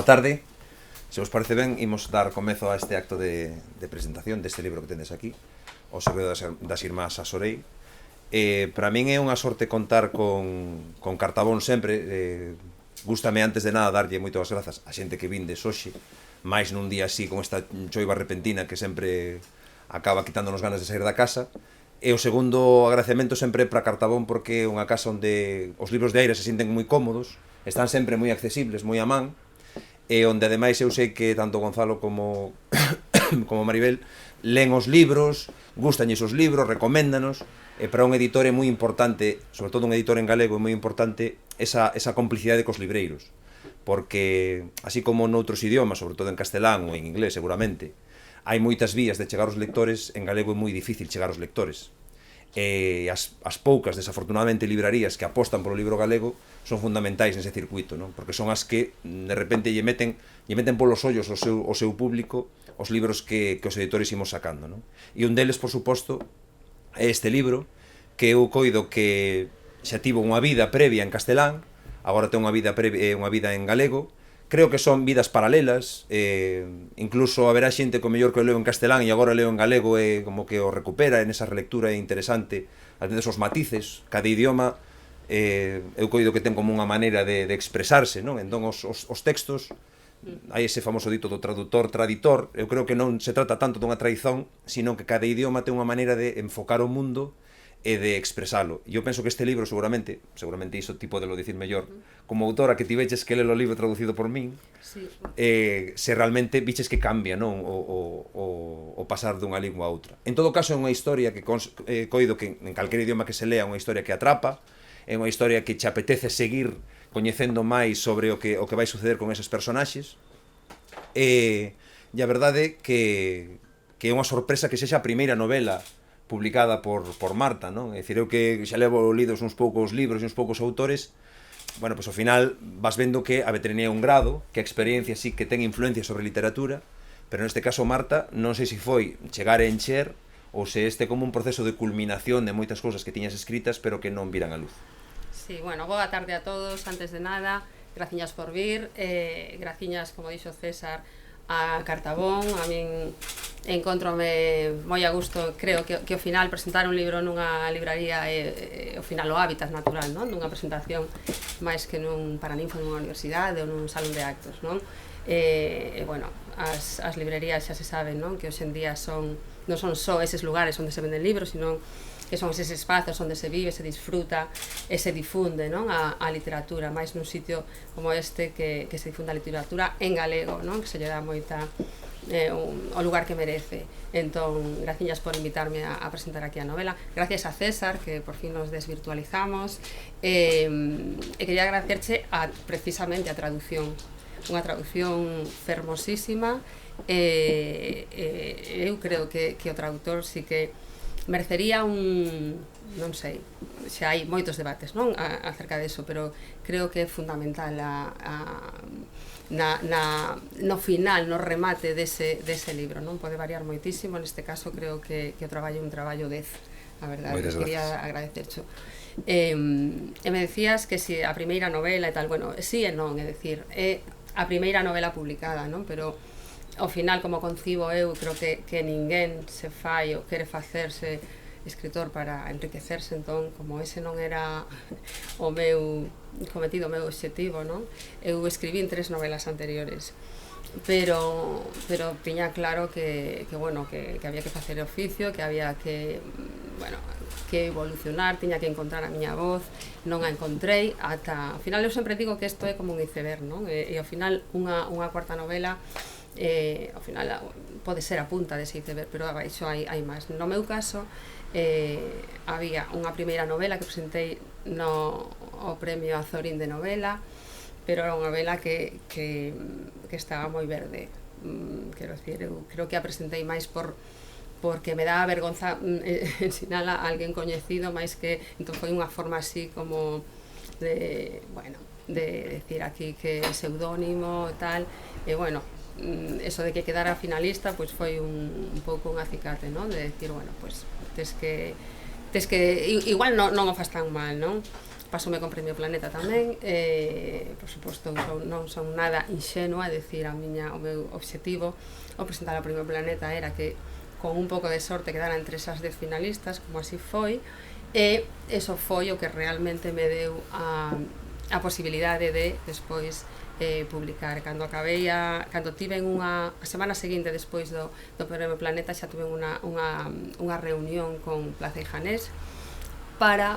tarde. Se vos parece ben, imos dar comezo a este acto de presentación deste libro que tendes aquí, O segredo das irmás Asorei. Para min é unha sorte contar con Cartabón sempre. Gústame antes de nada darlle moitas grazas a xente que vindes hoxe, máis nun día así con esta choiva repentina que sempre acaba quitándonos ganas de sair da casa. E o segundo agradecemento sempre para Cartabón, porque é unha casa onde os libros de aire se sinten moi cómodos, están sempre moi accesibles, moi a man, e onde ademais eu sei que tanto Gonzalo como Maribel len os libros, gustanlles os libros, recoméndanos, e para un editor é moi importante, sobre todo un editor en galego, é moi importante esa complicidade cos libreiros, porque así como noutros idiomas, sobre todo en castelán ou en inglés seguramente, hai moitas vías de chegar aos lectores, en galego é moi difícil chegar aos lectores. E as poucas, desafortunadamente, librarías que apostan polo libro galego son fundamentais nese circuito, non? Porque son as que de repente lle meten polos ollos ao seu público os libros que os editores imos sacando, non? E un deles, por suposto, é este libro, que eu coido que xa tivo unha vida previa en castelán, agora ten unha vida en galego. Creo que son vidas paralelas, incluso haberá xente que o mellor que o leo en castelán e agora leo en galego e como que o recupera en esa relectura interesante, ás veces os matices, cada idioma eu coido que ten como unha maneira de expresarse, non? Entón os textos, hai ese famoso dito do tradutor-traditor, eu creo que non se trata tanto dunha tradición, sino que cada idioma ten unha maneira de enfocar o mundo e de expresalo. E eu penso que este libro seguramente iso tipo de lo dicir mellor, como autora que ti veches que lelo o libro traducido por min, sí. Se realmente viches que cambia, non, o pasar dunha lingua a outra. En todo caso é unha historia que coido que en calquer idioma que se lea é unha historia que atrapa, é unha historia que che apetece seguir coñecendo máis sobre o que vai suceder con eses personaxes, e a verdade que é unha sorpresa que sexa a primeira novela publicada por Marta, non? É dicir, eu que xa levo lidos uns poucos libros e uns poucos autores, bueno, pois ao final vas vendo que a veteranía é un grado, que a experiencia sí que ten influencia sobre literatura, pero neste caso Marta, non sei se foi chegar a encher ou se este como un proceso de culminación de moitas cousas que tiñas escritas pero que non viran a luz. Sí, bueno, boa tarde a todos, antes de nada, graciñas por vir, graciñas, como dixo César, a Cartabón. A min encontrome moi a gusto, creo que ao final presentar un libro nunha libraría é ao final o hábitat natural, non? Nunha presentación máis que nun paraninfo nunha universidade ou nun salón de actos, non? E bueno, as librerías xa se saben, non? Que hoxe en día non son só eses lugares onde se venden libros, sino que son eses espazos onde se vive, se disfruta e se difunde, non? A literatura, máis nun sitio como este que se difunde a literatura en galego, non? Que se lle dá moita o lugar que merece. Entón, graciñas por invitarme a presentar aquí a novela. Gracias a César, que por fin nos desvirtualizamos, e quería agradecerche precisamente a traducción, unha traducción fermosísima. Eu creo que o traductor sí que merecería non sei, xa hai moitos debates, non, acerca diso, pero creo que é fundamental no final, no remate dese libro, non? Pode variar moitísimo, neste caso creo que o traballo é un traballo 10, a verdade, quería agradecercho. E me decías que si a primeira novela e tal, bueno, sí e non, é dicir, é a primeira novela publicada, non? Pero ao final, como concibo eu, creo que ninguén se fai ou quere facerse escritor para enriquecerse, entón, como ese non era o meu cometido, o meu obxectivo, non? Eu escribín 3 novelas anteriores, pero tiña claro que había que facer oficio, que había que, bueno, que evolucionar, tiña que encontrar a miña voz, non a encontrei, ata, ao final eu sempre digo que isto é como un iceberg, non? E ao final unha cuarta novela ao final pode ser a punta dese iceberg, pero abaixo hai máis. No meu caso había unha primeira novela que presentei no premio Azorín de novela, pero era unha novela que estaba moi verde. Quero dicir, eu creo que a presentei máis porque me daba vergonza ensinala a alguén coñecido, máis que entón foi unha forma así como de, bueno, de decir aquí que é pseudónimo e tal, e bueno, eso de que quedara finalista pois foi un pouco un acicate, non? De decir, bueno, pois tes que igual non o fas tan mal, non? pasoume con Premio Planeta tamén, por suposto non son nada inxenua, decir, o meu obxectivo ao presentar o Premio Planeta era que con un pouco de sorte quedara entre esas 10 finalistas, como así foi, e eso foi o que realmente me deu a posibilidade de despois publicar. Cando tive a semana seguinte despois do Premio Planeta, xa tuve unha reunión con Plaza e Janés para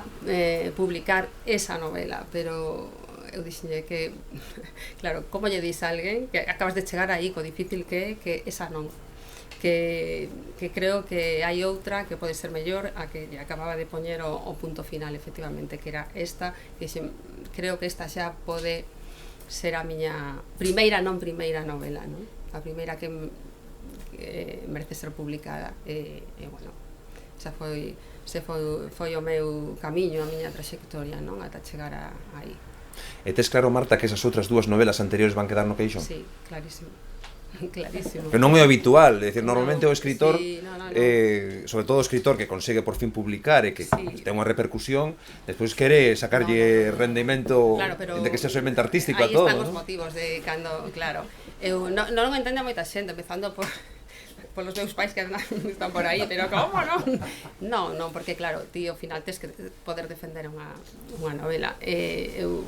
publicar esa novela, pero eu dixenlle que claro, como lle dis a alguén que acabas de chegar aí, co difícil que esa non, que creo que hai outra que pode ser mellor, a que acababa de poñer o punto final, efectivamente, que era esta, que creo que esta xa pode ser a miña primeira novela, non? A primeira que merece ser publicada, e bueno, xa foi o meu camiño, a miña traxectoria, non? Ata chegar aí. E tes claro, Marta, que esas outras dúas novelas anteriores van quedar no queixón? Sí, clarísimo. Clarísimo. Pero non é habitual, é dicir, normalmente o escritor, sí, no. sobre todo o escritor que consegue por fin publicar e que ten unha repercusión, despois quere sacarlle rendimento, claro, de que sea somente artístico a todo. Aí están os motivos de cando, claro, eu non o entende moita xente, empezando por los meus pais que están por aí, pero como non? Non, porque claro, ti ao final tes que poder defender unha novela. Eu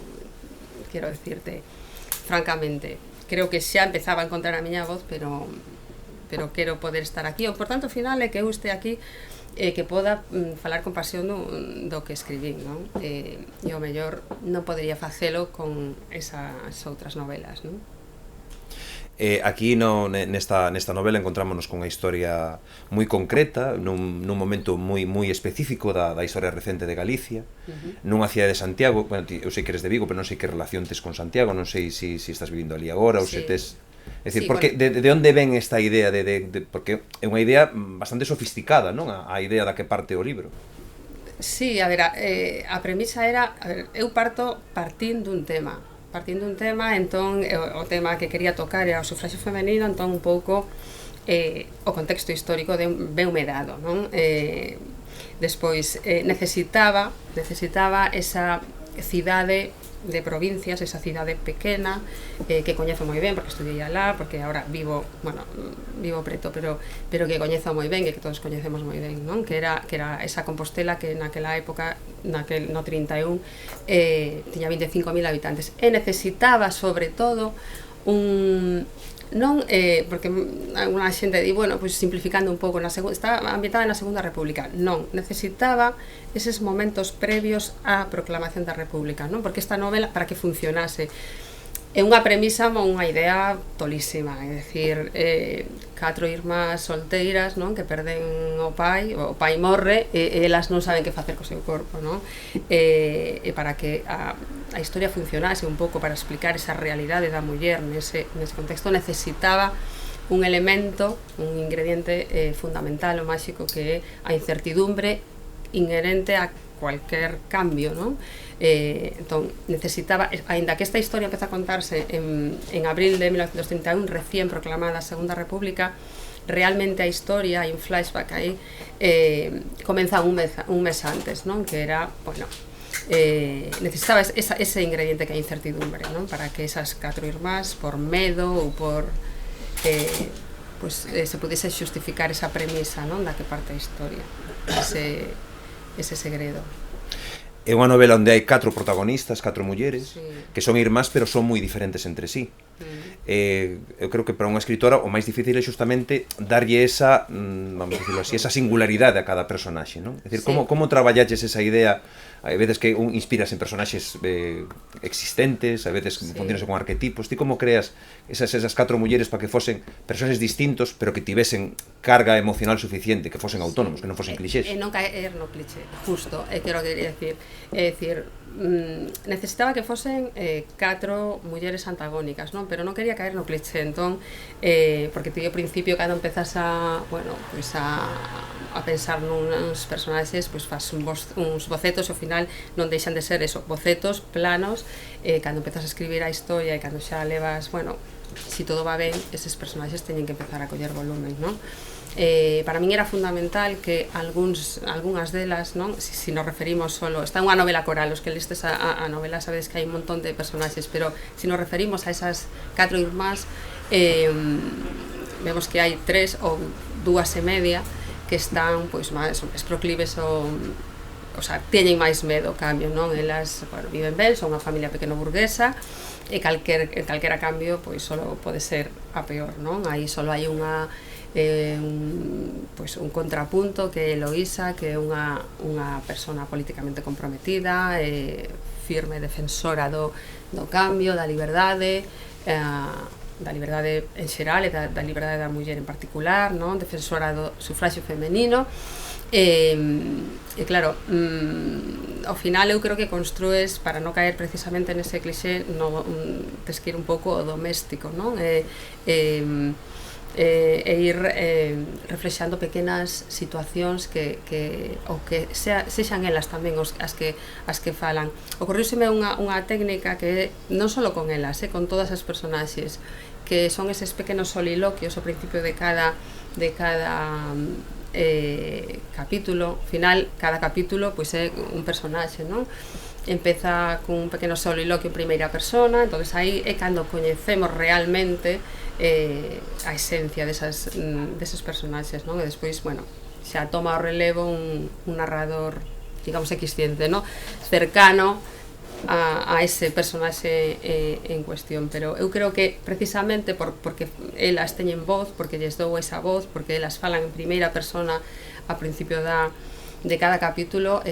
quero decirte, francamente, creo que xa empezaba a encontrar a miña voz, pero quero poder estar aquí. O importante ao final é que eu este aquí, que poda falar con pasión do que escribín, non? E ao mellor non podería facelo con esas outras novelas, non? Aquí nesta novela encontrámonos con unha historia moi concreta, nun momento moi específico da historia recente de Galicia, nunha cidade de Santiago. Bueno, eu sei que eres de Vigo, pero non sei que relación tes con Santiago, non sei se estás vivindo ali agora ou se tes... É dicir, porque de onde ven esta idea porque é unha idea bastante sofisticada, non? A idea da que parte o libro. Sí, a ver, a premisa era, eu partindo dun tema, entón o tema que quería tocar era o sufragio femenino, entón un pouco o contexto histórico veume dado, non? Despois necesitaba esa cidade de provincias, esa cidade pequena que coñezo moi ben, porque estudei alá, porque agora vivo preto, pero que coñezo moi ben, e que todos coñecemos moi ben, non? Que era esa Compostela que naquela época, no 31, tiña 25.000 habitantes, e necesitaba sobre todo porque alguna xente di, bueno, pois simplificando un pouco, está ambientada na Segunda República. Non, necesitaba eses momentos previos á proclamación da República, non? Porque esta novela, para que funcionase, é unha premisa, unha idea tolísima, é dicir, 4 irmás solteiras, non? Que perden o pai morre, e elas non saben que facer co seu corpo, non? E para que a historia funcionase un pouco, para explicar esa realidade da muller nese contexto, necesitaba un elemento, un ingrediente fundamental o máxico, que é a incertidumbre inherente a cualquier cambio, non? Entón, necesitaba, aínda que esta historia empeza a contarse en abril de 1931, recién proclamada a Segunda República, realmente a historia, hai un flashback aí, comeza un mes antes, non? Que era, bueno, necesitaba ese ingrediente que é a incertidumbre, non? Para que esas 4 irmás, por medo ou por se pudese xustificar esa premisa, non? Da que parte a historia, ese segredo. É unha novela onde hai 4 protagonistas, 4 mulleres, que son irmás, pero son moi diferentes entre sí. Eu creo que para unha escritora o máis difícil é justamente darlle esa, vamos a decirlo así, esa singularidade a cada personaxe, non? É dicir, como traballalles esa idea? Hai veces que inspiras en personaxes existentes, a veces funcionas con arquetipos. Ti como creas esas 4 mulleres para que fosen personaxes distintos, pero que tivesen carga emocional suficiente, que fosen autónomos, que non fosen clixés? E non caer no cliché, justo, é que o que quería decir. É dicir, necesitaba que fosen 4 mulleres antagónicas, non? Pero non quería caer no cliché, entón, porque ti ao principio, cando empezas a pensar nuns personaxes, pois faz uns bocetos, e ao final non deixan de ser eso, bocetos, planos, cando empezas a escribir a historia e cando xa levas, bueno, si todo va ben, eses personaxes teñen que empezar a coller volumen, non? para min era fundamental que algunhas delas, non? Si nos referimos solo, está unha novela coral, os que listes a novela sabedes que hai un montón de personaxes, pero si nos referimos a esas 4 irmás, vemos que hai 3 ou 2 e media que están pois máis proclives o sea, teñen máis medo ao cambio, non? Elas, bueno, viven ben, son unha familia pequeno burguesa e calquera cambio pois solo pode ser a peor, non? Aí solo hai un contrapunto que é Eloísa, que é unha persona políticamente comprometida, firme defensora do cambio, da liberdade en xeral e da liberdade da muller en particular, non? Defensora do sufragio femenino e claro, ao final eu creo que construes, para non caer precisamente nese cliché, tes que ir un pouco ao doméstico, non? E ir reflexando pequenas situacións que sexan elas tamén as que falan. Ocorríuseme unha técnica que non só con elas, con todas as personaxes, que son eses pequenos soliloquios ao principio de cada capítulo. Ao final, cada capítulo pois é un personaxe, non? Empeza cun pequeno soliloquio en primeira persona, entonces aí é cando coñecemos realmente a esencia deses personaxes, non? E despois, bueno, xa toma o relevo un narrador, digamos, equisciente, non? Cercano a ese personaxe en cuestión, pero eu creo que precisamente porque elas teñen voz, porque lles dou esa voz, porque elas falan en primeira persona a principio de cada capítulo,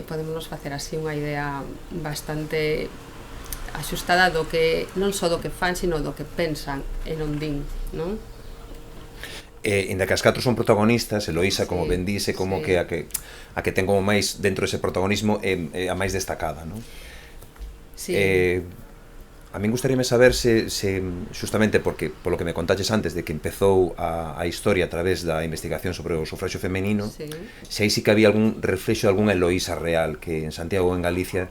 podemos facer así unha idea bastante axustada do que, non só do que fan, sino do que pensan e non din, non? Inda que as 4 son protagonistas, Eloísa, como ben dice, como que a que ten como máis dentro dese protagonismo é a máis destacada, non? Sí. A min gustaríame saber se justamente porque polo que me contaches antes de que empezou a historia a través da investigación sobre o sufragio femenino, se aí sí que había algún reflexo de algunha Eloísa real que en Santiago ou en Galicia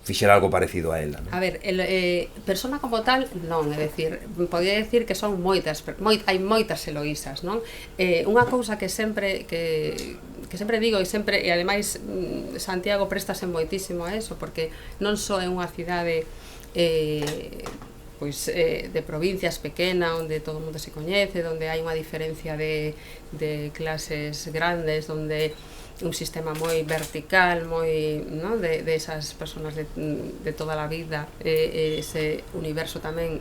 fixera algo parecido a ela, non? A ver, persona como tal, non, é dicir, podría decir que son hai moitas Eloísas, non? Unha cousa que sempre digo e ademais Santiago préstase moitísimo a eso, porque non só é unha cidade de provincias pequena, onde todo o mundo se coñece, onde hai unha diferencia de clases grandes, onde un sistema moi vertical, moi, non, de esas persoas de toda a vida, ese universo tamén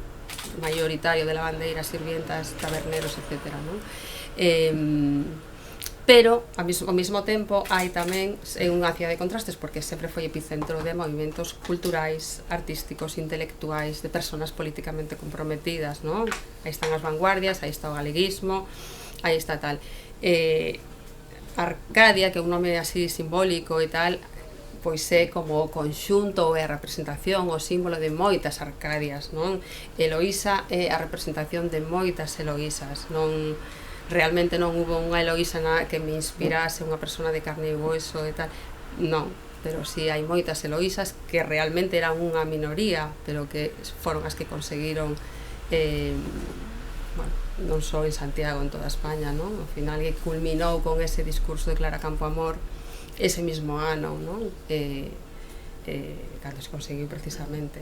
maioritario de lavandeiras, sirvientas, taberneros, etc., non? Pero ao mesmo tempo hai tamén unha cidade de contrastes, porque sempre foi epicentro de movimentos culturais, artísticos, intelectuais, de persoas políticamente comprometidas, non? Aí están as vanguardias, aí está o galeguismo, aí está tal. Arcadia, que é un nome así simbólico e tal, pois é como o conxunto ou é a representación, o símbolo de moitas Arcadias, non? Eloísa é a representación de moitas Eloísas, non... Realmente non hubo unha Eloísa que me inspirase, unha persona de carne e hueso e tal, non, pero si hai moitas Eloísas que realmente eran unha minoría, pero que foron as que conseguiron, bueno, non só en Santiago, en toda España, non? Ao final que culminou con ese discurso de Clara Campoamor ese mismo ano, non? Cando se conseguiu precisamente.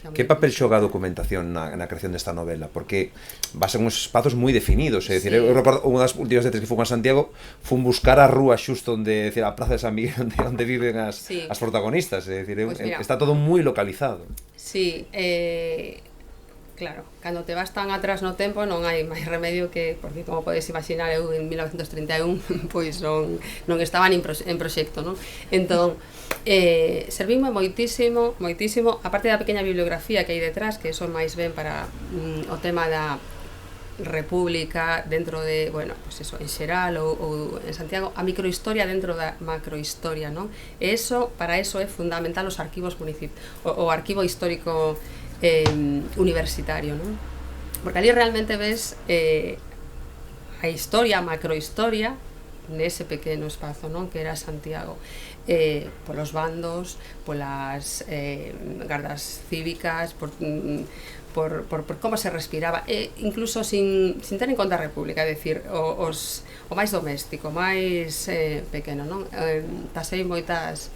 Que papel xoga a documentación na creación desta novela? Porque vas en uns espazos moi definidos, é dicir, eu recordo unha das últimas veces que fui a Santiago, fun buscar a rúa xusto onde, a Praza de San Miguel, onde viven as protagonistas, é dicir, está todo moi localizado. Sí, claro, cando te vas tan atrás no tempo non hai máis remedio que, porque como podes imaginar, eu en 1931 pois non estaba nin en proxecto, non? Entón, servime moitísimo, aparte da pequena bibliografía que hai detrás, que son máis ben para o tema da república dentro de, bueno, pues eso, en xeral ou en Santiago, a microhistoria dentro da macrohistoria, non? E eso, para eso é fundamental os arquivos o arquivo histórico universitario, non? Porque ali realmente ves a historia, a macrohistoria nese pequeno espazo, non, que era Santiago, polos bandos, polas gardas cívicas, por como se respiraba, incluso sin ter en conta a República, é dicir, o máis doméstico, máis pequeno, non? Pasei moitas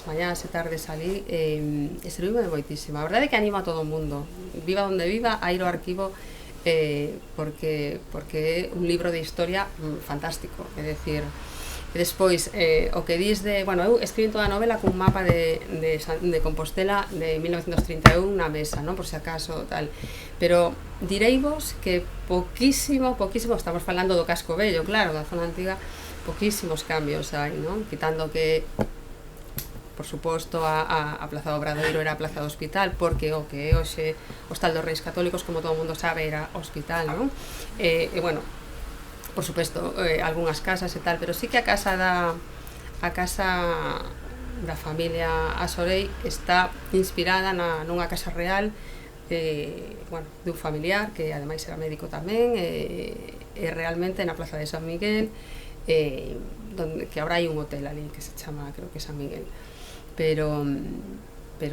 mañás e tardes ali e servime de moitísimo. A verdade é que animo a todo o mundo, viva onde viva, a ir ao arquivo, porque é un libro de historia fantástico, é dicir, e despois o que dis de, bueno, eu escribín toda a novela cun mapa de Compostela de 1931 na mesa, non, por se acaso tal, pero direivos que poquísimo, estamos falando do Casco Vello, claro, da zona antiga, poquísimos cambios hai, non, quitando que por suposto a Plaza do Obradoiro era a Plaza do Hospital, porque o que é hoxe o Hostal dos Reis Católicos, como todo o mundo sabe, era hospital, non? E bueno, por suposto, algunhas casas e tal, pero sí que a casa da familia Asorei está inspirada nunha casa real, bueno, de un familiar que ademais era médico tamén, e realmente na Plaza de San Miguel, que ahora hai un hotel ali que se chama, creo que San Miguel, pero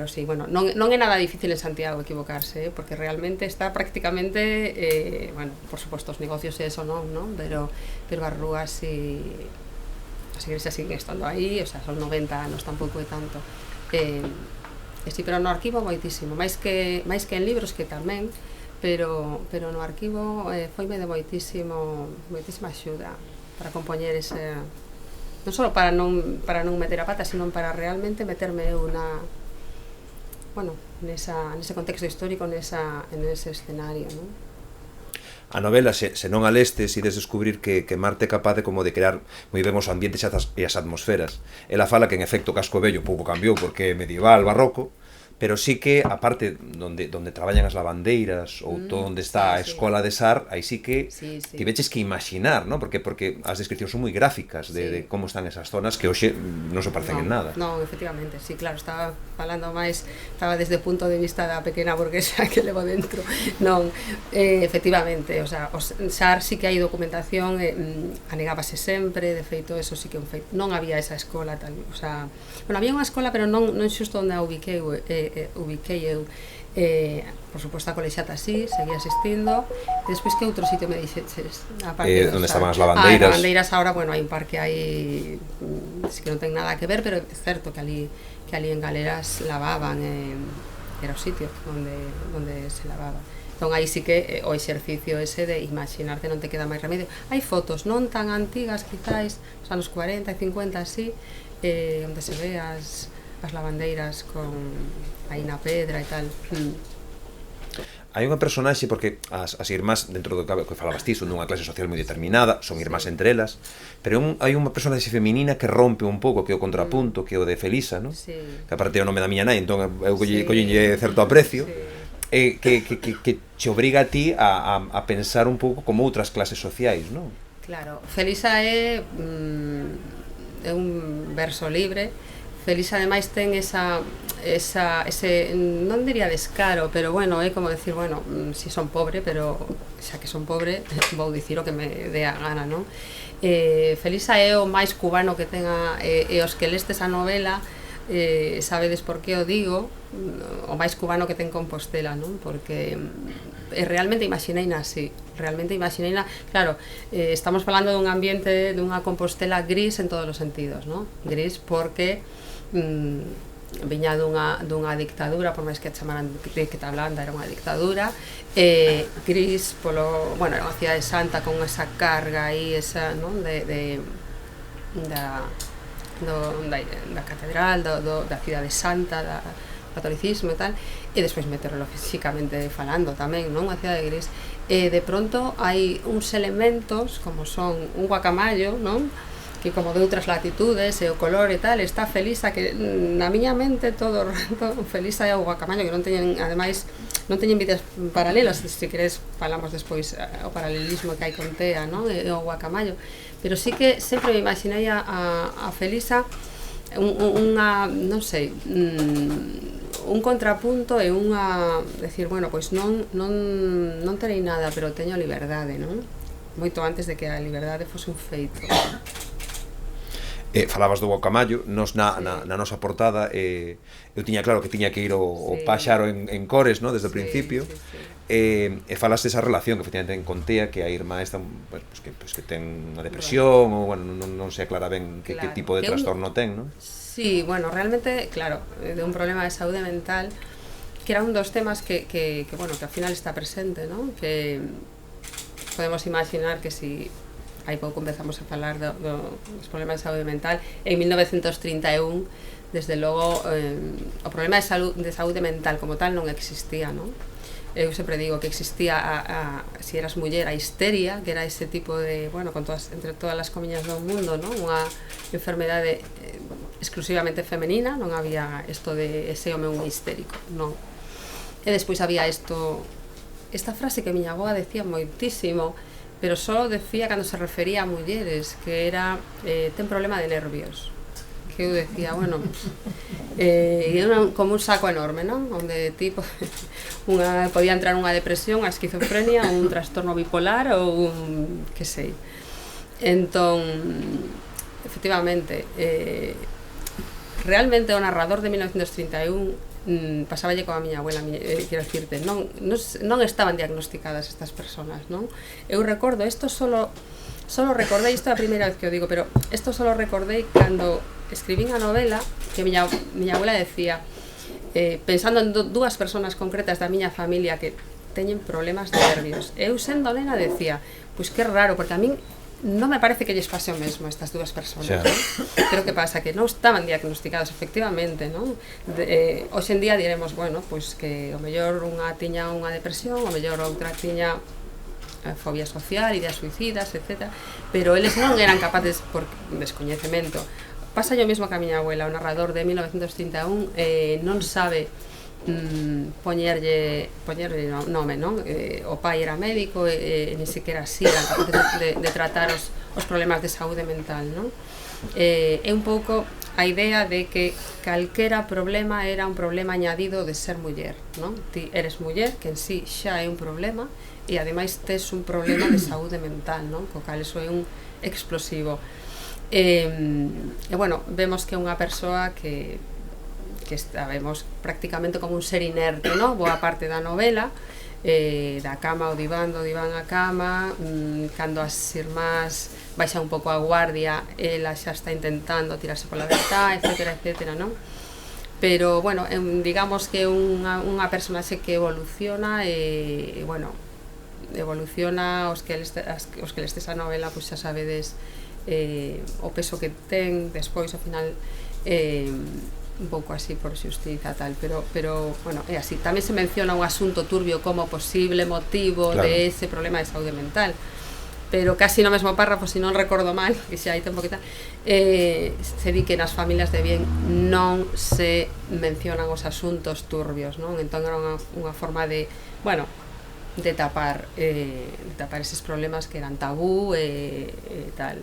sí, bueno, non é nada difícil en Santiago equivocarse, porque realmente está prácticamente, bueno, por suposto os negocios e eso non, pero as rúas e as iglesias siguen estando aí, o sea, son 90 anos, tampouco é tanto, sí, pero no arquivo moitísimo, máis que en libros, que tamén, pero no arquivo foime de moitísima axuda para compoñer ese, non só para non meter a pata, sino para realmente meterme nese contexto histórico, nese escenario, non? A novela, se non a lestes, ides descubrir que Marte é capaz de crear moi ben os ambientes e as atmosferas. Ela fala que en efecto Casco Vello pouco cambiou porque é medieval, barroco, pero sí que a parte donde traballan as lavandeiras ou todo onde está a escola de Sar, aí sí que tiveches que imaginar, ¿no? Porque as descripcións son moi gráficas de como están esas zonas que hoxe non se parecen en nada. Non, efectivamente, sí, claro, estaba desde o punto de vista da pequena burguesa que levo dentro. Non, efectivamente, o sea, Sar sí que hai documentación, anegábase sempre, de feito, eso sí que un feito. Non había esa escola tal, o sea, bueno, había unha escola, pero non xusto onde a ubiquei eu, por suposto a colexiata así, seguía asistindo, e despois que outro sitio me dixeches? Onde estaban as lavandeiras? As lavandeiras ahora, bueno, hai un parque aí que non ten nada que ver, pero é certo que ali en Galeras lavaban, era o sitio onde se lavaba. Entón aí sí que o exercicio ese de imaginarte non te queda máis remedio. Hai fotos non tan antigas, quizáis, os anos 40 e 50 así, onde se ve as lavandeiras con aí na pedra e tal. Hai unha personaxe, porque as irmás, dentro do que falabas ti, son dunha clase social moi determinada, son irmás entre elas, pero hai unha personaxe feminina que rompe un pouco, que é o contrapunto, que é o de Felisa, non? Que aparte é o nome da miña nai, entón eu collinlle certo aprecio, que te obriga a ti a pensar un pouco como outras clases sociais, non? Claro, Felisa é un verso libre. Felisa ademais ten ese, non diría descaro, pero bueno, é como decir, bueno, si son pobre, pero xa que son pobre, vou dicir o que me dé a gana, non? Felisa é o máis cubano que tenga, e os que lestes a novela, sabedes por que o digo, o máis cubano que ten Compostela, non? Porque realmente imaxineina así, claro, estamos falando dun ambiente, dunha Compostela gris en todos os sentidos, non? Gris porque viña dunha dictadura, por máis que a chamaran de que Tablanda era unha dictadura, gris polo, bueno, era unha cidade santa con esa carga aí, esa, non, da catedral, da cidade santa, da catolicismo e tal, e despois meteorolóxicamente falando tamén, non, unha cidade gris, e de pronto hai uns elementos como son un guacamallo, non, que como de outras latitudes e o color e tal, está Felisa, que na miña mente todo o rato Felisa é o guacamallo, que non teñen, ademais non teñen vidas paralelas, se queres falamos despois o paralelismo que hai con Tea, non, e o guacamallo, pero sí que sempre me imaginei a Felisa unha, non sei, un contrapunto e unha, decir, bueno, pois non terei nada, pero teño liberdade, non? moito antes de que a liberdade fose un feito. Falabas do Guacamayo, nos na nosa portada eu tiña claro que tiña que ir o páxaro en cores, no, desde o principio. E falas desa relación que efectivamente contea que a irmá esta, pues, que ten unha depresión ou, bueno, non se aclara ben que tipo de trastorno ten, non? Sí, bueno, realmente, claro, de un problema de saúde mental que era un dos temas que bueno, que ao final está presente, non? Que podemos imaginar que si hai pouco empezamos a falar dos problemas de saúde mental. En 1931, desde logo, o problema de saúde mental como tal non existía, non? Eu sempre digo que existía, si eras muller, a histeria, que era ese tipo de, bueno, entre todas as comiñas do mundo, non? Unha enfermedade exclusivamente femenina, non había isto de ese home un histérico, non. E despois había esta frase que miña avoa decía moitísimo, pero só decía cando se refería a mulleres, que era ten problema de nervios, que eu decía, bueno, como un saco enorme, non? Onde tipo podía entrar unha depresión, a esquizofrenia, un trastorno bipolar ou un, que sei. Entón, efectivamente, realmente o narrador de 1931 pasáballe coa miña abuela, quero dicirte, non estaban diagnosticadas estas persoas, non? Eu recordo, solo recordei, isto é a primeira vez que o digo, pero isto solo recordei cando escribín a novela, que miña abuela decía, pensando en dúas persoas concretas da miña familia que teñen problemas de nervios, eu sendo nena decía, pois que raro, porque a min non me parece que lles pase o mesmo a estas dúas persoas, ¿no? Pero que pasa? Que non estaban diagnosticados, efectivamente, non? Hoxe en día diremos, bueno, pois que o mellor unha tiña unha depresión, o mellor outra tiña fobia social, ideas suicidas, etc. Pero eles non eran capaces, por descoñecemento. Pasa yo mesmo que a miña abuela, o narrador de 1931, non sabe poñerlle nome, non? O pai era médico e ni sequera así eran capaces de tratar os problemas de saúde mental, non? É un pouco a idea de que calquera problema era un problema añadido de ser muller, non? Ti eres muller, que en sí xa é un problema, e ademais tes un problema de saúde mental, non? Co cal iso é un explosivo. E bueno, vemos que é unha persoa que vemos prácticamente como un ser inerte, ¿no? Boa parte da novela, da cama ao diván, do diván á cama, cando as irmás baixa un pouco a guardia, ela xa está intentando tirarse pola ventá, etcétera, etcétera, ¿no? Pero, bueno, digamos que unha personaxe que evoluciona e, bueno, evoluciona os que lestes a novela, pois xa sabedes o peso que ten, despois, ao final, un pouco así por xustiza tal, pero bueno, é así. Tamén se menciona un asunto turbio como posible motivo de ese problema de saúde mental, pero casi no mesmo párrafo, se non recordo mal, que xa hai tempo que tal, se di que nas familias de bien non se mencionan os asuntos turbios, non? Entón era unha forma de, bueno, de tapar eses problemas que eran tabú e tal,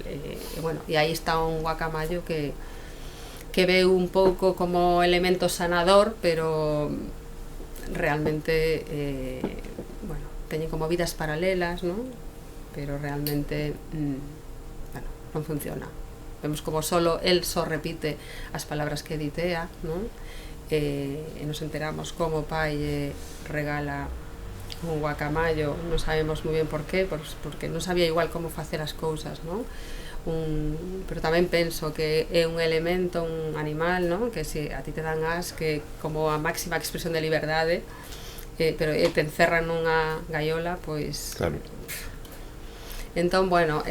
bueno, e aí está un Guacamayo que veu un pouco como elemento sanador, pero realmente bueno, teñen como vidas paralelas, ¿no? Pero realmente bueno, non funciona. Vemos como él só repite as palabras que ditea, ¿no? E nos enteramos como o pai regala un Guacamayo, non sabemos moi ben por qué, porque non sabía igual como facer as cousas, ¿no? Pero tamén penso que é un elemento, un animal, ¿no? Que se a ti te dan as, que como a máxima expresión de liberdade, pero te encerran nunha gaiola, pois... Claro. Entón, bueno,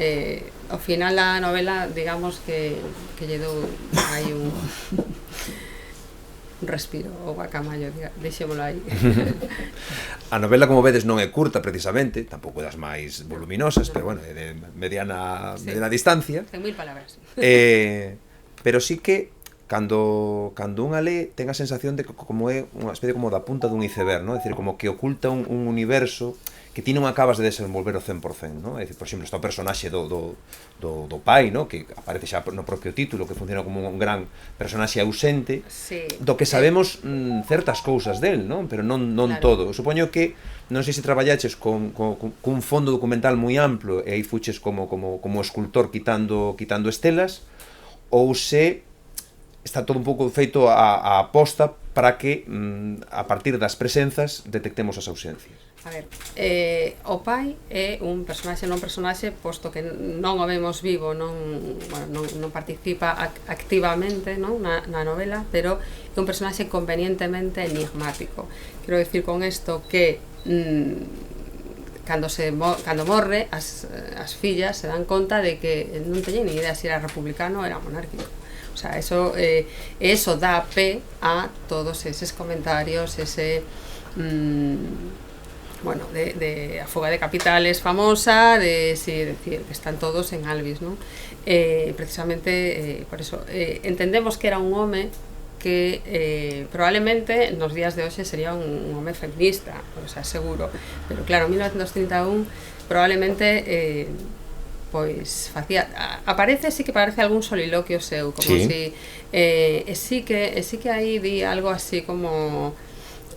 ao final da novela, digamos que lle dou aí un respiro o Guacamayo, deixémolo aí. A novela, como vedes, non é curta precisamente, tampouco das máis voluminosas, pero bueno, é de mediana distancia. Ten 1000 palabras. Pero sí que cando unha lé ten a sensación de que como é unha especie como da punta dun iceberg, ¿no? É dicir, como que oculta un universo que ti non acabas de desenvolver o 100%, non? É dicir, por exemplo, está o personaxe do pai, non? Que aparece xa no propio título, que funciona como un gran personaxe ausente, sí, do que sabemos certas cousas del, non? Pero non claro. todo. Supoño que, non sei se traballaches cun fondo documental moi amplo e aí fuches como escultor quitando estelas, ou se está todo un pouco feito a aposta para que a partir das presenzas detectemos as ausencias. A ver, o pai é un personaxe, posto que non o vemos vivo, non participa activamente, non, na novela, pero é un personaxe convenientemente enigmático. Quero dicir con isto que cando morre, as fillas se dan conta de que non teñen ni idea se era republicano ou era monárquico. O sea, eso dá pé a todos eses comentarios, ese de a fuga de capitales famosa, decir, que están todos en Albis, ¿no? Precisamente por eso entendemos que era un home que probablemente nos días de hoxe sería un home feminista, o sea, seguro, pero claro, en 1931 probablemente pois facía, sí que parece algún soliloquio seu, como sí. Sí que aí di algo así como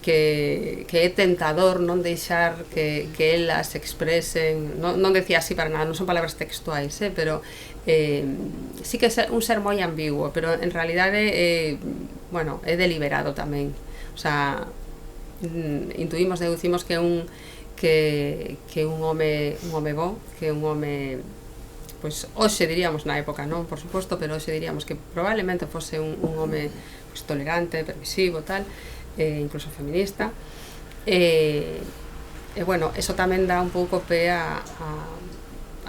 que é tentador non deixar que elas se expresen, non decía así para nada, non son palabras textuais, pero sí que é un ser moi ambiguo, pero en realidade é deliberado tamén, o sea, deducimos que un home bo, que un home, pois hoxe diríamos na época, non, por suposto, pero hoxe diríamos que probablemente fose un home tolerante, permisivo, tal, incluso feminista, eso tamén dá un pouco pé a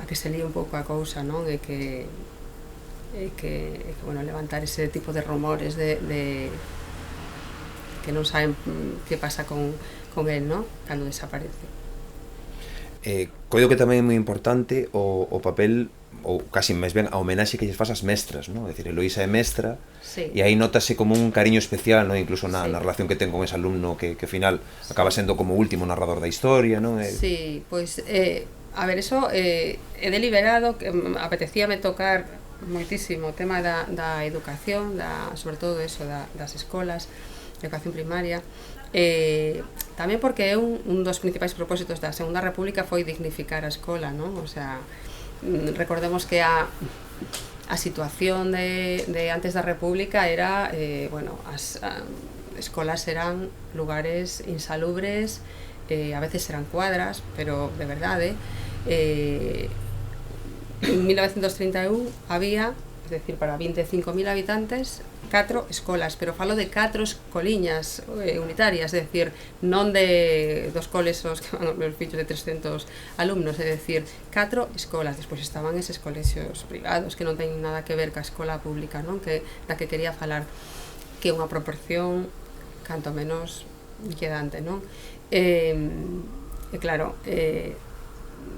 que se líe un pouco a cousa, non? E que levantar ese tipo de rumores de que non saben que pasa con el, non? Cando desaparece. Coido que tamén é moi importante o papel, ou casi máis ben a homenaxe que lles faz as mestras, non? É dicir, Eloísa é mestra, sí. E aí notase como un cariño especial, non? Incluso na relación que ten con ese alumno que ao final acaba sendo como o último narrador da historia, non? Sí, pois, a ver, eso é deliberado, que apetecíame tocar moitísimo o tema da educación, sobre todo eso, das escolas, da educación primaria, tamén porque é un dos principais propósitos da Segunda República foi dignificar a escola, non? O sea, recordemos que a situación de antes da República era, as escolas eran lugares insalubres, a veces eran cuadras, pero de verdade, en 1931 había, es decir, para 25.000 habitantes, 4 escolas, pero falo de 4 escoliñas unitarias, é dicir, non de dos colexios que van aos fillos de 300 alumnos, é dicir, 4 escolas. Despois estaban eses colexios privados que non teñen nada que ver ca escola pública, non? Da que quería falar, que é unha proporción canto menos inquietante, non? Claro,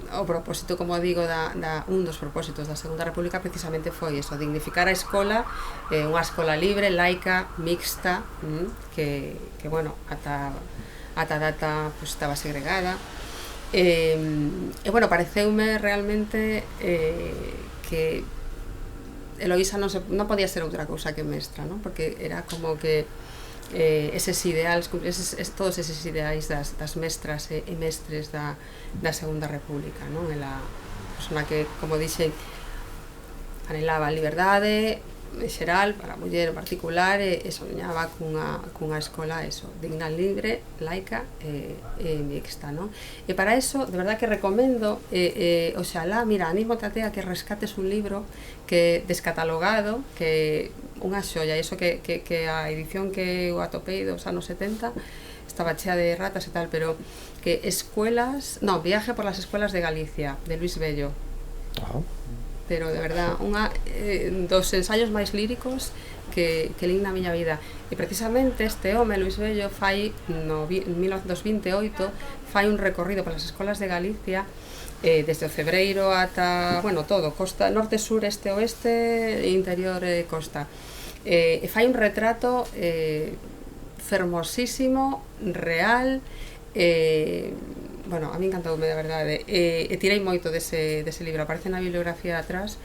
o propósito, como digo, un dos propósitos da Segunda República precisamente foi eso, dignificar a escola, unha escola libre, laica, mixta, que ata data pues, estaba segregada, pareceume realmente que Eloísa non podía ser outra cousa que mestra, non? Porque era como que eses ideais, todos eses ideais das mestras e mestres da Segunda República, non? Ela, persona que, como dixen, anhelaba a liberdade en xeral, para a muller en particular, e soñaba cunha escola digna, libre, laica e mixta, non? E para eso, de verdad que recomendo, oxalá, mira, anímote a que rescates un libro que descatalogado, que unha xoia, iso que a edición que eu atopei dos anos 70 estaba chea de ratas e tal, pero que Viaje por las escuelas de Galicia, de Luis Bello. Pero de verdad, dos ensaios máis líricos que lín na miña vida. E precisamente este home, Luis Bello, en 1928 fai un recorrido polas escolas de Galicia, desde o Cebreiro ata, todo, costa, norte, sur, este, oeste, interior, costa. E fai un retrato fermosísimo, real, bueno, a mí encantoume, de verdade, e tirei moito dese libro, aparece na bibliografía atrás,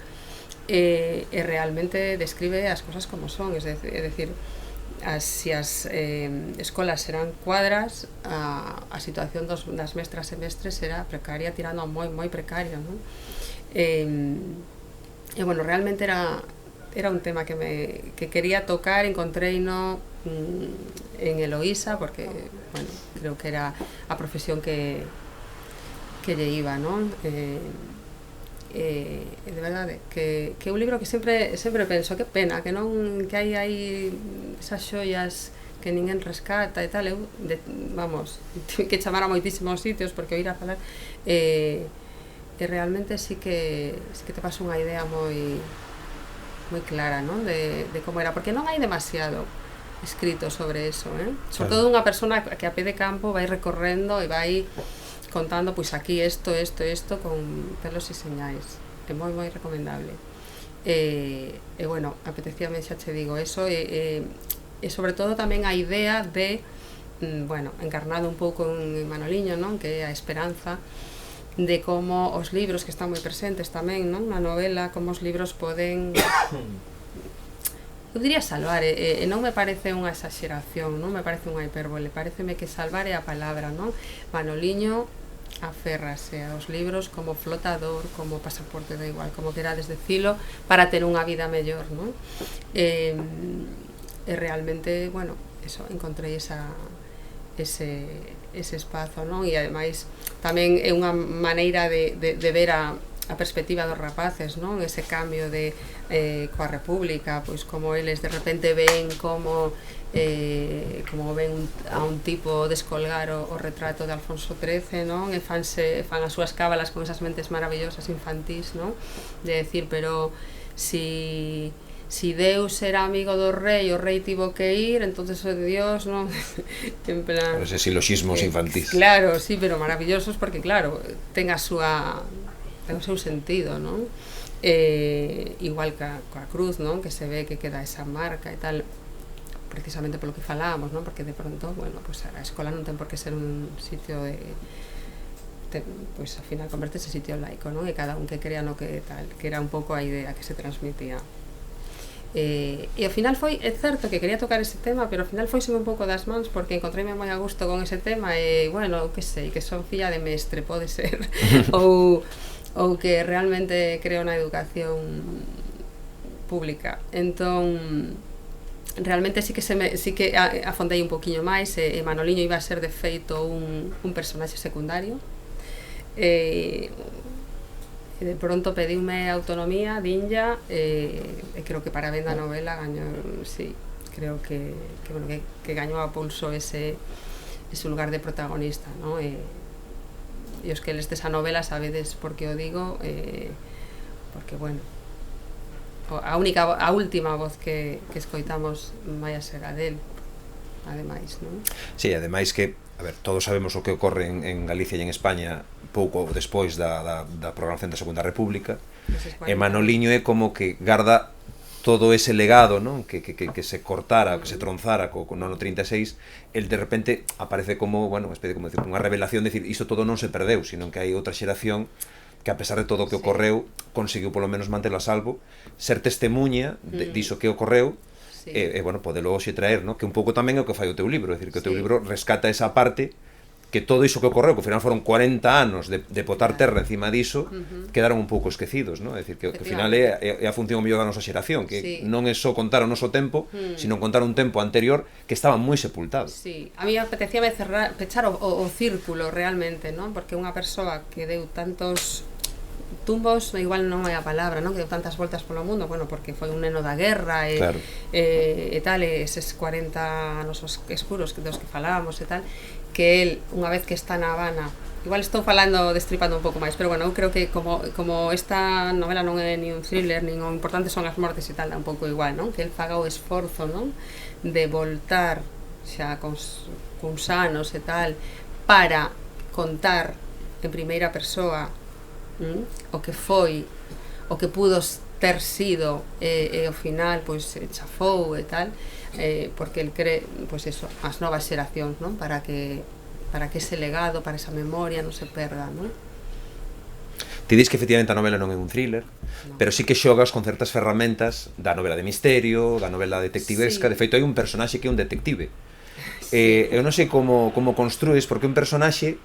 e realmente describe as cosas como son, é dicir, se as escolas serán cuadras, a situación das mestras e mestres será precaria, tirando a moi precaria, non? E bueno, realmente era un tema que quería tocar, encontreino en Eloísa, porque, bueno, creo que era a profesión que lle iba, non? De verdade, que é un libro que sempre penso, que pena, que non, que hai esas xoias que ninguén rescata e tal, vamos, que chamar a moitísimos sitios porque oír a falar, e realmente sí que te paso unha idea moi clara, non? De como era, porque non hai demasiado escrito sobre eso, sobre todo unha persona que a pé de campo vai recorrendo e vai contando, pois aquí isto con pelos e señais, é moi recomendable. E bueno, apetecíame, xa che digo, eso, e sobre todo tamén a idea de, bueno, encarnado un pouco en Manoliño, non? Que é a esperanza de como os libros, que están moi presentes tamén, non? Na novela, como os libros poden, eu diría salvar, e non me parece unha exageración, non me parece unha hipérbole, pareceme que salvar é a palabra, non? Manoliño aférrase aos libros como flotador, como pasaporte, da igual, como querades decilo, para ter unha vida mellor, non? E realmente, bueno, eso, encontrei ese espazo, non? E ademais tamén é unha maneira de ver a perspectiva dos rapaces, non? Ese cambio de coa República, pois como eles de repente ven como ven a un tipo descolgar o retrato de Alfonso XIII, non? E fan as súas cábalas con esas mentes maravillosas infantís, non? De decir, pero si Deus era amigo do rei, o rei tivo que ir, entonces o de Dios, non? En plan... Pero ese siloxismos infantís. Claro, sí, pero maravillosos, porque claro, ten o seu sentido, non? Igual coa cruz, non? Que se ve que queda esa marca e tal, precisamente polo que falábamos, non? Porque de pronto, bueno, pues a escola non ten por que ser un sitio pois ao final convertese en sitio laico, non? E cada un que crea no que tal, que era un pouco a idea que se transmitía. E ao final foi, é certo que quería tocar ese tema, pero ao final foi un pouco das mans, porque encontreime moi a gusto con ese tema e, bueno, que sei, que son filla de mestre, pode ser, ou que realmente creo na educación pública. Entón, realmente sí que afondei un poquinho máis, e Manoliño iba a ser de feito un personaxe secundario, e de pronto pediume autonomía, dinlla, e creo que para ben da novela gañou, sí, creo que gañou a pulso ese lugar de protagonista, non? E os que lestes a novela sabedes por que o digo, porque, bueno, a última voz que escoitamos vai a ser a del, ademais, non? Sí, ademais que, a ver, todos sabemos o que ocorre en Galicia e en España pouco despois da programación da Segunda República, e Manoliño é como que garda todo ese legado, non? Que se cortara, que se tronzara no ano 36, el de repente aparece como, bueno, unha especie de, como decir, unha revelación, de decir, isto todo non se perdeu, sino que hai outra xeración que, a pesar de todo o que ocorreu, conseguiu polo menos mantelo a salvo, ser testemunha diso que ocorreu, e, bueno, podelo hoxe traer, non? Que un pouco tamén é o que fai o teu libro, é dicir, que o teu libro rescata esa parte, que todo iso que ocorreu, que ao final foron 40 anos de botar terra encima diso, quedaron un pouco esquecidos, non? É dicir, que ao final é a función mellor da nosa xeración, que non é só contar o noso tempo, sino contar un tempo anterior que estaba moi sepultado. Sí, a mí apetecíame pechar o círculo realmente, non? Porque unha persoa que deu tantos tumbos, igual non é a palabra, non? Que deu tantas voltas polo mundo, bueno, porque foi un neno da guerra e tal, eses 40 anos escuros dos que falábamos e tal, que el, unha vez que está na Habana, igual estou destripando un pouco máis, pero bueno, eu creo que como esta novela non é ni un thriller, nin o importante son as mortes e tal, dá un pouco igual, non? Que el faga o esforzo, non? De voltar xa cuns anos e tal, para contar en primeira persoa o que foi, o que pudo ter sido, e ao final pois chafou e tal, porque el cree, pois eso, as novas xeracións, non? Para que que ese legado, para esa memoria non se perda, non? Ti dis que efectivamente a novela non é un thriller, pero sí que xogas con certas ferramentas da novela de misterio, da novela detectivesca. De feito, hai un personaxe que é un detective. Eu non sei como construes, porque é un personaxe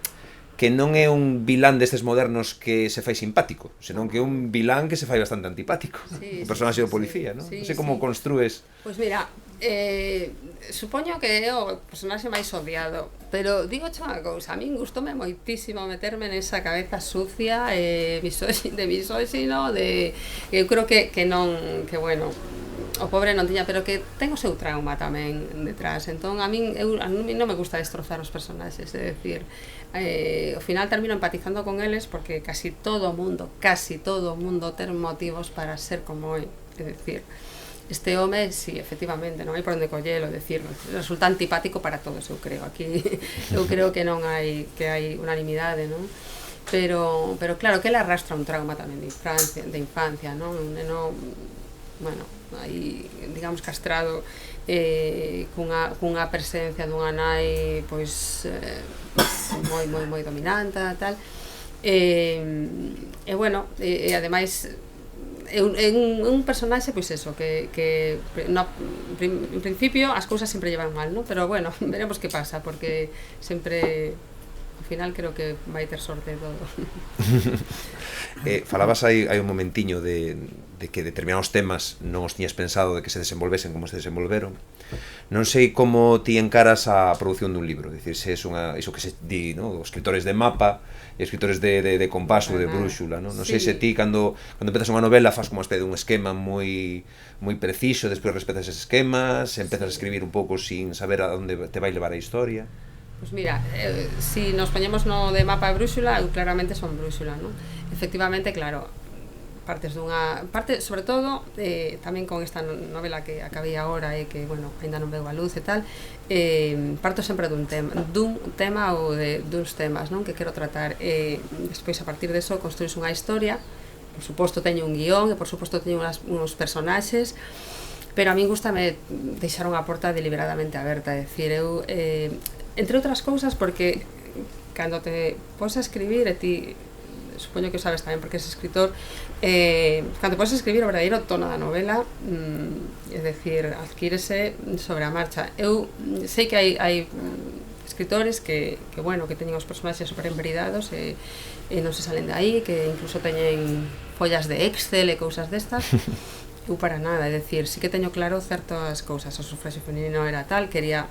que non é un vilán destes modernos que se fai simpático, senón que é un vilán que se fai bastante antipático. O personaxe do policía, non? Non sei como construes. Pois mira, supoño que é o personaxe máis odiado, pero digo unha cousa, a min gustoume moitísimo meterme nesa cabeza sucia, de misóxino, eu creo que non, que bueno, o pobre non tiña, pero que ten o seu trauma tamén detrás. Entón a min non me gusta destrozar os personaxes, é dicir, ao final termino empatizando con eles porque casi todo o mundo ten motivos para ser como é. É dicir, este home, sí, efectivamente, non hai por onde collelo, decir, resulta antipático para todos, eu creo. Aquí eu creo que non hai, que hai unanimidade, non? Pero claro, que ele arrastra un trauma tamén de infancia, non? Un neno, bueno, aí, digamos, castrado, cunha presencia dunha nai, pois, moi dominante, tal. E bueno, e ademais é un personaxe, pois eso, que no, en principio as cousas sempre llevan mal, non? Pero bueno, veremos que pasa, porque sempre ao final creo que vai ter sorte todo. Falabas aí un momentiño de que determinados temas non os tiñas pensado de que se desenvolvesen como se desenvolveron. Non sei como ti encaras a produción dun libro, dicir, se é iso que se di, no? Os escritores de mapa e escritores de compaso, de brúxula, non? Non sei se ti, cando empezas unha novela, fas como uma especie dun esquema moi preciso, despois respetas eses esquemas, empezas a escribir un pouco sin saber a onde te vai levar a historia. Pois mira, si nos poñemos no de mapa e brúxula, eu claramente son brúxula, non? Efectivamente, claro, parte, sobre todo, tamén con esta novela que acabei agora e que, bueno, ainda non veo a luz e tal, parto sempre dun tema ou duns temas, non? Que quero tratar, despois a partir deso construís unha historia, por suposto teño un guión e por suposto teño uns personaxes, pero a min gustame deixar unha porta deliberadamente aberta, é dicir, eu, entre outras cousas, porque cando te pos a escribir e ti, supoño que o sabes tamén porque és escritor, cando podes escribir o verdadeiro tono da novela, é dicir, adquírese sobre a marcha. Eu sei que hai escritores que bueno, que teñen os personaxes super enveridados e non se salen de aí, que incluso teñen follas de Excel e cousas destas. Eu para nada, é dicir, sí que teño claro certas cousas, o sufraxio feminino era tal, tiña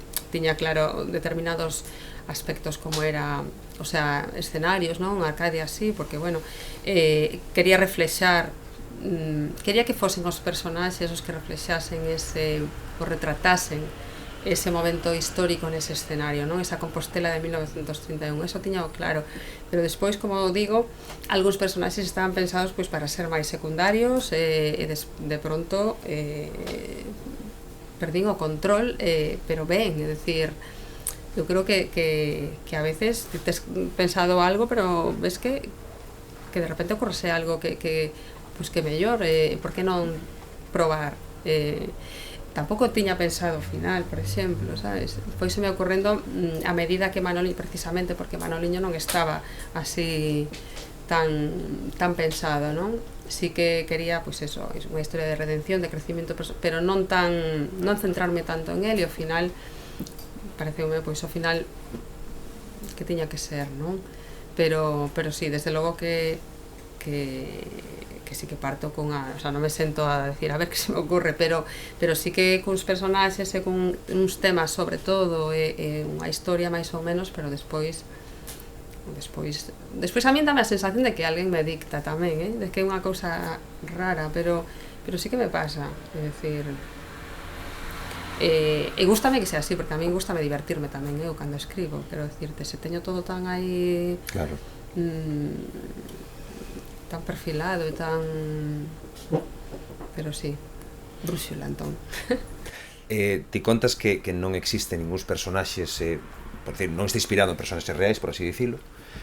claro determinados aspectos como era, o sea, escenarios, non? Arcadia así, porque, bueno, quería reflexar, quería que fosen os personaxes os que reflexasen o retratasen ese momento histórico nese escenario, non? Esa Compostela de 1931, eso tiñao claro, pero despois, como digo, algúns personaxes estaban pensados pois para ser máis secundarios e de pronto perdín o control, pero ben, é dicir, eu creo que a veces tes pensado algo, pero ves que de repente ocorrese algo que mellor, por que non probar? Tampouco tiña pensado o final, por exemplo, sabes? Foi se me ocorrendo a medida que Manoliño, precisamente porque Manoliño non estaba así tan pensado, non? Sí que quería, pois eso, unha historia de redención, de crecimiento, pero non centrarme tanto en él, e ao final pareceume, pois ao final que tiña que ser, non? Pero sí, desde logo que sí que parto o sea, non me sento a decir a ver que se me ocurre, pero sí que cuns personaxes e con uns temas sobre todo e unha historia máis ou menos, pero despois a min dame a sensación de que alguén me dicta tamén, de que é unha cousa rara, pero sí que me pasa, é dicir, e gústame que sea así, porque a min gústame divertirme tamén eu cando escribo, quero dicirte, se teño todo tan aí, claro, tan perfilado e tan, pero sí, brúxula, entón. Ti contas que non existen ningúns personaxes, por decir, non está inspirado en personaxes reais, por así dicilo,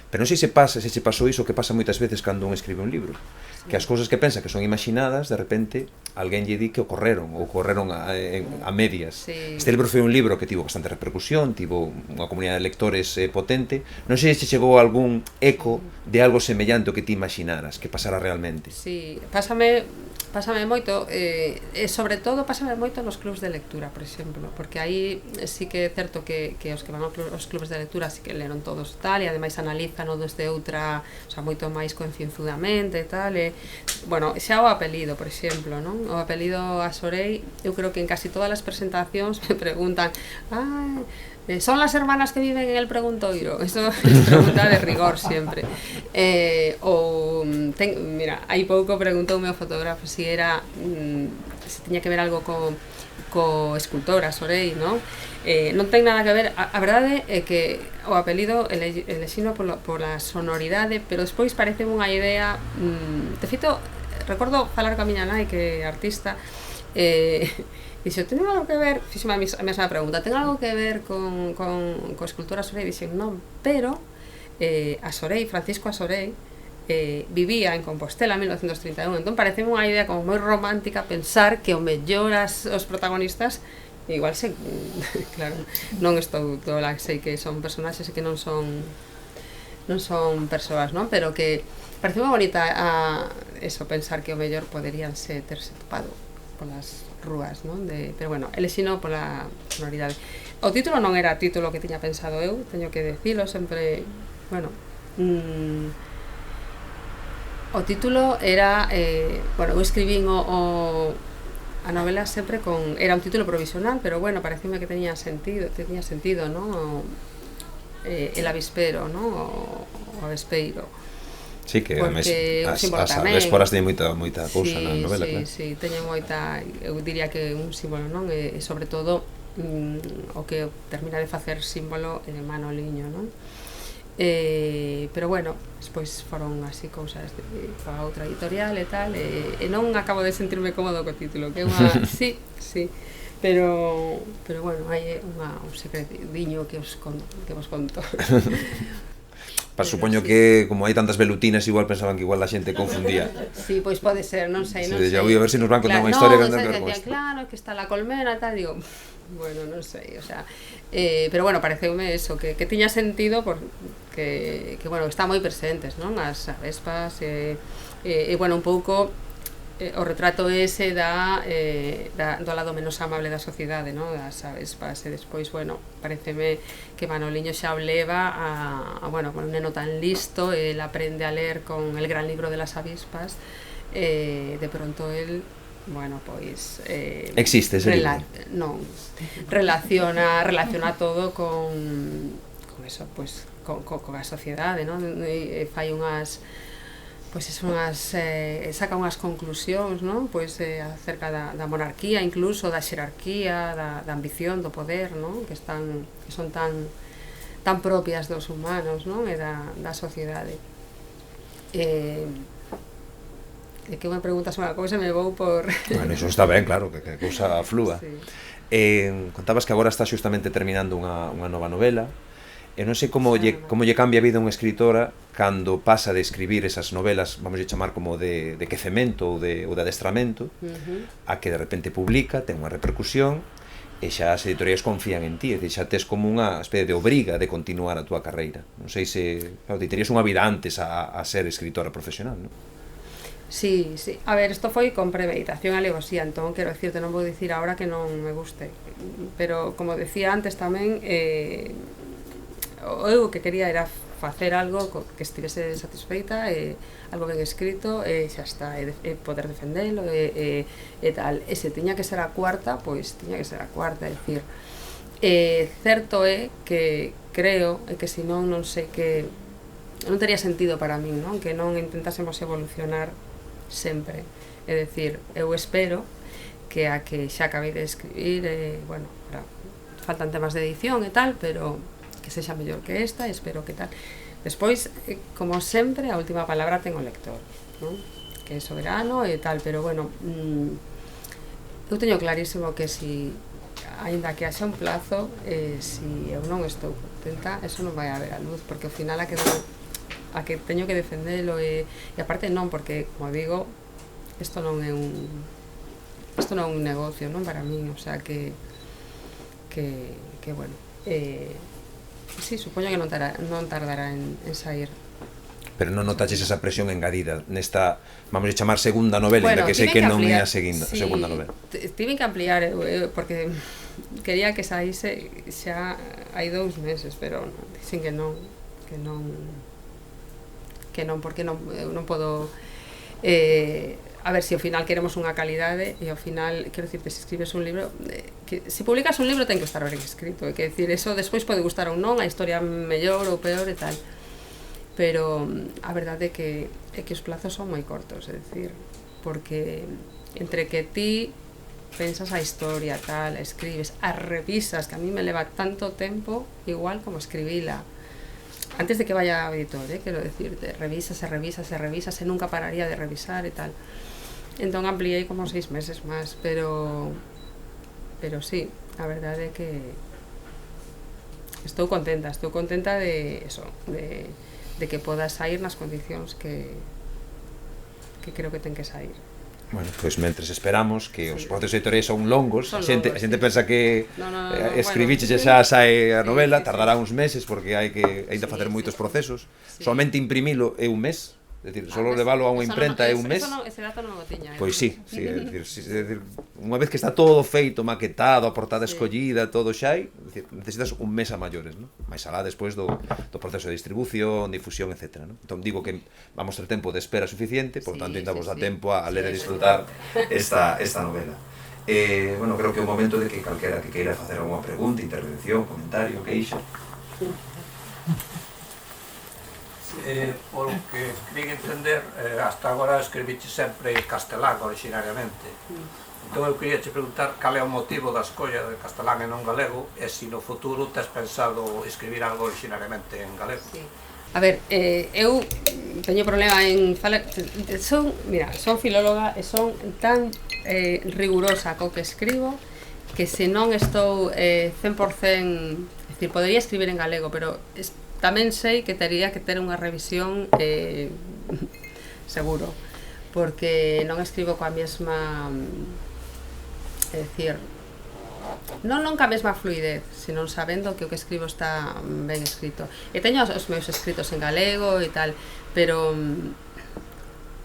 Pero non sei se che pasou iso que pasa moitas veces cando un escribe un libro, que as cousas que pensa que son imaginadas, de repente, alguén lle di que ocorreron a medias. Este libro foi un libro que tivo bastante repercusión, tivo unha comunidade de lectores potente. Non sei se chegou algún eco de algo semellante ao que ti imaginaras, que pasara realmente. Sí, pásame moito, e sobre todo pásame moito nos clubs de lectura, por exemplo, porque aí sí que é certo que os que van aos clubs de lectura sí que leron todos tal, e ademais analizan o desde outra, o sea, moito máis concienzudamente e tal, e, bueno, xa o apelido, por exemplo, non? O apelido Asorei, eu creo que en casi todas as presentacións me preguntan, son las hermanas que viven en el preguntoiro. Eso es pregunta de rigor siempre. Mira, hai pouco preguntou o meu fotógrafo se era se tiña que ver algo co escultora Asorei, non? Non ten nada que ver. A verdade é que o apelido elexino pola sonoridade, pero despois parece unha idea. De feito, recordo falar coa miña nai, que é artista, dixo, ten algo que ver, fixo a mesma pregunta, ten algo que ver con escultura Asorei? Dixen, non, pero Asorei, Francisco Asorei, vivía en Compostela en 1931, entón parece unha idea como moi romántica pensar que o mellor os protagonistas igual claro, non estou toda, sei que son personaxes e que non son persoas, non? Pero que parece moi bonita eso, pensar que o mellor poderían terse topado polas rúas, non? Pero bueno, elexino pola sonoridade. O título non era título que tiña pensado eu, teño que decilo sempre, bueno, o título era, bueno, eu escribín a novela sempre era un título provisional, pero bueno, parecíme que tenía sentido, non? El avispero, non? O avespeiro. Sí, que as esporas teñen moita cousa na novela, claro. Sí, teñen moita, eu diría que un símbolo, non? E sobre todo o que termina de facer símbolo é Manoliño, non? Pero bueno, despois foron así cousas coa outra editorial e tal, e non acabo de sentirme cómodo co título, que é unha... sí, pero bueno, hai un secretiño que vos conto. Supoño que, como hai tantas velutinas, igual pensaban que igual a xente confundía. Sí, pois pode ser, non sei. Ya voy a ver se nos van contar unha historia que non ten que ver con isto. Claro, que está la colmena e tal, digo, bueno, non sei, o sea, pero bueno, pareceume eso, que tiña sentido porque, bueno, está moi presentes, non? As avespas, bueno, un pouco o retrato ese do lado menos amable da sociedade, non? Das avespas, e despois, bueno, pareceme que Manoliño xa o leva bueno, con un neno tan listo, el aprende a ler con el gran libro de las avispas, de pronto el, bueno, pois existe ese libro? Non, relaciona todo con eso, pois con a sociedade, non? Fai unhas, pois saca unhas conclusións, non? Pois acerca da monarquía, incluso da xerarquía, da ambición, do poder, non? Que son tan propias dos humanos, non? E da sociedade. E que me preguntas unha cousa, me vou por... Bueno, iso está ben, claro, que a cousa flúa. Sí. Contabas que agora está xustamente terminando unha nova novela. Eu non sei como lle cambia a vida unha escritora cando pasa de escribir esas novelas, vamos a chamar como de quecemento ou de adestramento, a que de repente publica, ten unha repercusión, e xa as editoriais confían en ti, e xa tes como unha especie de obriga de continuar a túa carreira. Non sei se... Claro, ti terías unha vida antes a ser escritora profesional, non? Sí. A ver, isto foi con premeditación e alevosía, entón, quero dicirte, non vou dicir agora que non me guste, pero, como decía antes tamén, eu o que quería era facer algo que estivese satisfeita, algo ben escrito, e xa está, e poder defendelo, e tal. E se tiña que ser a cuarta, pois tiña que ser a cuarta, é dicir, certo é que creo que senón non sei que non tería sentido para min, non? Que non intentásemos evolucionar sempre, é dicir, eu espero que a que xa acabei de escribir, bueno, faltan temas de edición e tal, pero que sexa mellor que esta, espero que tal. Despois, como sempre, a última palabra ten o lector, non? Que é soberano e tal, pero bueno, eu teño clarísimo que si, aínda que haxa un plazo, si eu non estou contenta, eso non vai a ver a luz, porque ao final a que a que teño que defendelo e aparte non, porque, como digo, isto non é un negocio, non, para min, o sea, que bueno, sí, supoño que non tardará en sair. Pero non notaches esa presión engadida nesta, vamos a chamar, segunda novela, Bueno, que sei que non é a sí, segunda novela. Tiven que ampliar, porque quería que saíse xa hai 2 meses, pero dicen que non, porque non podo, a ver, se ao final queremos unha calidade, e ao final, quero dicir, que se escribes un libro, que se publicas un libro ten que estar ben escrito, é que decir, eso despois pode gustar ou non, a historia mellor ou peor e tal, pero a verdade é que os plazos son moi cortos, é dicir, porque entre que ti pensas a historia, tal, escribes, as revisas, que a mí me leva tanto tempo, igual como escribila, antes de que vaya ao editor, quero decirte, revisas e nunca pararía de revisar e tal. Entón ampliei como 6 meses máis, pero sí, a verdade é que estou contenta de eso, de que poda sair nas condicións que creo que ten que sair. Bueno, pois mentres esperamos que os procesos editoriais son longos, a xente pensa que escribiches e xa sae a novela, tardará uns meses porque hai que ainda facer moitos procesos, somente imprimilo é un mes. É dicir, só leválo a unha imprenta é un mes. Ese dato non o tiña. Pois sí, é dicir, unha vez que está todo feito, maquetado, a portada escollida, todo xa hai, necesitas un mes a maiores, non? Mais alá despois do proceso de distribución, difusión, etc. Entón digo que vamos ter tempo de espera suficiente, por tanto ainda vos dá tempo a ler e disfrutar esta novela. Bueno, creo que é o momento de que calquera que queira facer alguna pregunta, intervención, comentario, queixa. Por que quería entender, hasta agora escribiche sempre castelán originariamente. Entón eu queria te preguntar cal é o motivo da escolla de castelán e non galego, e se no futuro tes pensado escribir algo originariamente en galego. Sí. A ver, eu teño problema en falar, son filóloga e son tan rigurosa co que escribo que se non estou 100%, é dicir, podería escribir en galego, pero tamén sei que tería que ter unha revisión seguro, porque non escribo coa mesma, é dicir, non ca mesma fluidez, senón sabendo que o que escribo está ben escrito. E teño os meus escritos en galego e tal, pero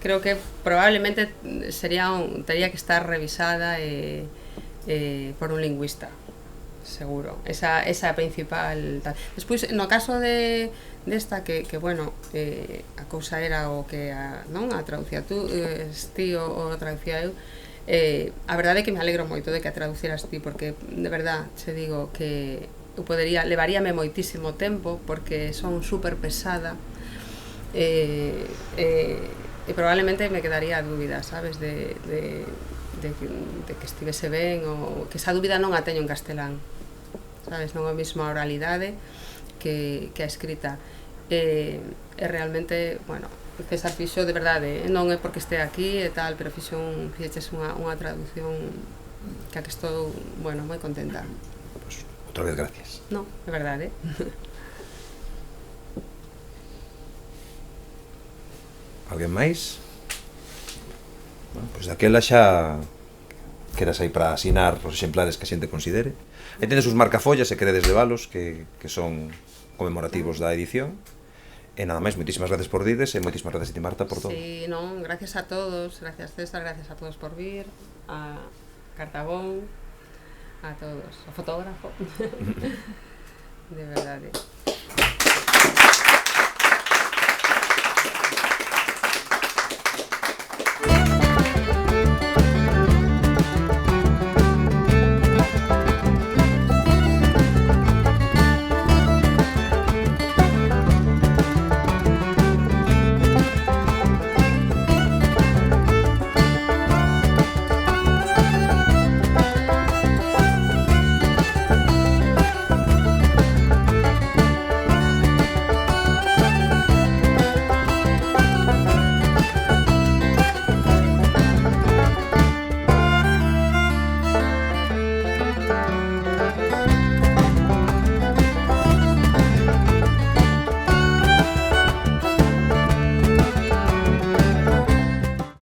creo que probablemente tería que estar revisada por un lingüista, seguro, esa é a principal tal. Despois, no caso desta que bueno, a cousa era o que a traducía tú, ti o traducía eu, a verdade é que me alegro moito de que a traducieras ti, porque de verdad che digo que eu levaríame moitísimo tempo, porque son super pesada, e probablemente me quedaría a dúbida, sabes, de que estivese ben, ou que esa dúbida non a teño en castelán, sabes, non é a mesma oralidade que a escrita, e realmente, bueno, César fixo de verdade, non é porque este aquí e tal, pero fixeches unha traducción que a que estou, bueno, moi contenta. Pues, outra vez gracias. No, de verdade. Alguén máis? Bueno, pois daquela xa quedas aí para asinar os exemplares que a xente considere. Aí tenes os marcafollas se queredes levalos, que son conmemorativos da edición. E nada máis, moitísimas gracias por vides e moitísimas gracias a ti, Marta, por todo. Sí, non, gracias a todos, gracias César, gracias a todos por vir, a Cartabón, a todos, ao fotógrafo, de verdade.